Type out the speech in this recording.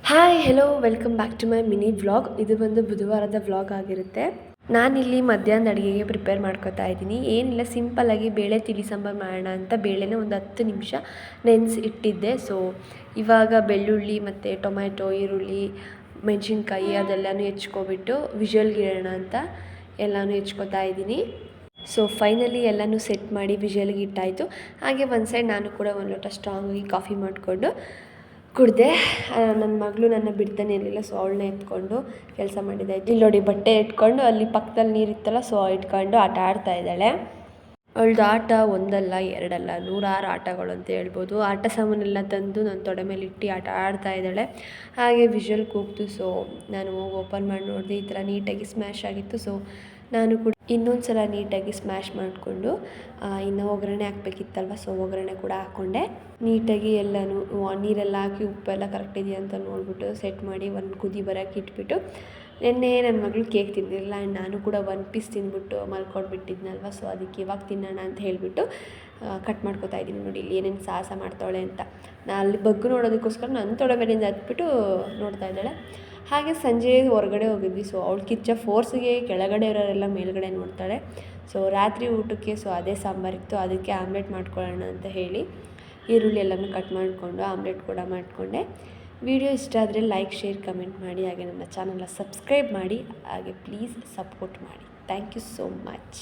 Hi hello welcome back to my mini vlog. ಇದು ಬಂದು ಬುಧವಾರದ vlog ಆಗಿರುತ್ತೆ. ನಾನಿಲ್ಲಿ ಮಧ್ಯಾಹ್ನದ ಅಡುಗೆಗೆ ಪ್ರಿಪೇರ್ ಮಾಡ್ಕೊತಾ ಇದ್ದೀನಿ. ಏನಿಲ್ಲ, ಸಿಂಪಲ್ಲಾಗಿ ಬೇಳೆ ತಿಳಿ ಸಾಂಬಾರು ಮಾಡೋಣ ಅಂತ ಬೇಳೆನ ಒಂದು 10 ನಿಮಿಷ ನೆನೆಸಿ ಇಟ್ಟಿದ್ದೆ. ಸೊ ಇವಾಗ ಬೆಳ್ಳುಳ್ಳಿ ಮತ್ತು ಟೊಮ್ಯಾಟೊ, ಈರುಳ್ಳಿ, ಮೆಣಸಿನ್ಕಾಯಿ ಅದೆಲ್ಲನೂ ಹೆಚ್ಕೊಬಿಟ್ಟು ವಿಷಲ್ಗೆ ಇಡೋಣ ಅಂತ ಎಲ್ಲನೂ ಹೆಚ್ಕೊತಾ ಇದ್ದೀನಿ. ಸೊ ಫೈನಲಿ ಎಲ್ಲನೂ ಸೆಟ್ ಮಾಡಿ ವಿಷಲ್ಗೆ ಇಟ್ಟಾಯಿತು. ಹಾಗೆ ಒಂದು ಸೈಡ್ ನಾನು ಕೂಡ ಒಂದು ಲೋಟ ಸ್ಟ್ರಾಂಗಾಗಿ ಕಾಫಿ ಮಾಡಿಕೊಂಡು ಕುಡಿದೆ. ನನ್ನ ಮಗಳು ನನ್ನ ಬಿಡ್ತಾನೆ ಇರಲಿಲ್ಲ, ಸೊ ಅವಳನ್ನ ಎತ್ಕೊಂಡು ಕೆಲಸ ಮಾಡಿದ್ದಾಯಿತು. ಇಲ್ಲಿ ನೋಡಿ, ಬಟ್ಟೆ ಇಟ್ಕೊಂಡು ಅಲ್ಲಿ ಪಕ್ಕದಲ್ಲಿ ನೀರಿತ್ತಲ್ಲ, ಸೊ ಇಟ್ಕೊಂಡು ಆಟ ಆಡ್ತಾ ಇದ್ದಾಳೆ. ಅವಳದು ಆಟ ಒಂದಲ್ಲ ಎರಡಲ್ಲ 100 ಆಟಗಳು ಅಂತ ಹೇಳ್ಬೋದು. ಆಟ ಸಾಮಾನೆಲ್ಲ ತಂದು ನನ್ನ ತೊಡೆ ಮೇಲೆ ಇಟ್ಟು ಆಟ ಆಡ್ತಾ ಇದ್ದಾಳೆ. ಹಾಗೆ ವಿಷಲ್ ಕೂಗ್ತು. ಸೊ ನಾನು ಹೋಗಿ ಓಪನ್ ಮಾಡಿ ನೋಡಿದೆ, ಈ ಥರ ನೀಟಾಗಿ ಸ್ಮ್ಯಾಶ್ ಆಗಿತ್ತು. ಸೊ ನಾನು ಕೂಡ ಇನ್ನೊಂದು ಸಲ ನೀಟಾಗಿ ಸ್ಮ್ಯಾಶ್ ಮಾಡಿಕೊಂಡು ಇನ್ನು ಒಗ್ಗರಣೆ ಹಾಕ್ಬೇಕಿತ್ತಲ್ವ, ಸೊ ಒಗ್ಗರಣೆ ಕೂಡ ಹಾಕ್ಕೊಂಡೆ. ನೀಟಾಗಿ ಎಲ್ಲನೂ ನೀರೆಲ್ಲ ಹಾಕಿ ಉಪ್ಪೆಲ್ಲ ಕರೆಕ್ಟ್ ಇದೆಯಾ ಅಂತ ನೋಡಿಬಿಟ್ಟು ಸೆಟ್ ಮಾಡಿ ಒಂದು ಕುದಿ ಬರೋಕ್ಕೆ ಇಟ್ಬಿಟ್ಟು, ನೆನ್ನೆ ನನ್ನ ಮಗಳು ಕೇಕ್ ತಿಂದಿರಲಿಲ್ಲ ಆ್ಯಂಡ್ ನಾನು ಕೂಡ 1 ಪೀಸ್ ತಿಂದ್ಬಿಟ್ಟು ಮಲ್ಕೊಟ್ಬಿಟ್ಟಿದ್ನಲ್ವ, ಸೊ ಅದಕ್ಕೆ ಇವಾಗ ತಿನ್ನೋಣ ಅಂತ ಹೇಳಿಬಿಟ್ಟು ಕಟ್ ಮಾಡ್ಕೊತಾ ಇದ್ದೀನಿ. ನೋಡಿ ಇಲ್ಲಿ ಏನೇನು ಸಾಹಸ ಮಾಡ್ತಾಳೆ ಅಂತ. ನಾನು ಅಲ್ಲಿ ಬಗ್ಗು ನೋಡೋದಕ್ಕೋಸ್ಕರ ನನ್ನ ತೊಡೆ ಮೇಲಿಂದ ಹತ್ಬಿಟ್ಟು ನೋಡ್ತಾ ಇದ್ದಾಳೆ. ಹಾಗೆ ಸಂಜೆ ಹೊರಗಡೆ ಹೋಗಿದ್ವಿ. ಸೊ ಅವಳು ಕಿಚ್ಚ ಫೋರ್ಸಿಗೆ ಕೆಳಗಡೆ ಇರೋರೆಲ್ಲ ಮೇಲ್ಗಡೆ ನೋಡ್ತಾಳೆ. ಸೊ ರಾತ್ರಿ ಊಟಕ್ಕೆ ಅದೇ ಸಾಂಬಾರಿತ್ತು, ಅದಕ್ಕೆ ಆಮ್ಲೆಟ್ ಮಾಡ್ಕೊಳ್ಳೋಣ ಅಂತ ಹೇಳಿ ಈರುಳ್ಳಿ ಎಲ್ಲನೂ ಕಟ್ ಮಾಡಿಕೊಂಡು ಆಮ್ಲೆಟ್ ಕೂಡ ಮಾಡಿಕೊಂಡೆ. ವಿಡಿಯೋ ಇಷ್ಟ ಆದರೆ ಲೈಕ್, ಶೇರ್, ಕಮೆಂಟ್ ಮಾಡಿ. ಹಾಗೆ ನನ್ನ ಚಾನಲ್ನ ಸಬ್ಸ್ಕ್ರೈಬ್ ಮಾಡಿ. ಹಾಗೆ ಪ್ಲೀಸ್ ಸಪೋರ್ಟ್ ಮಾಡಿ. Thank you so much.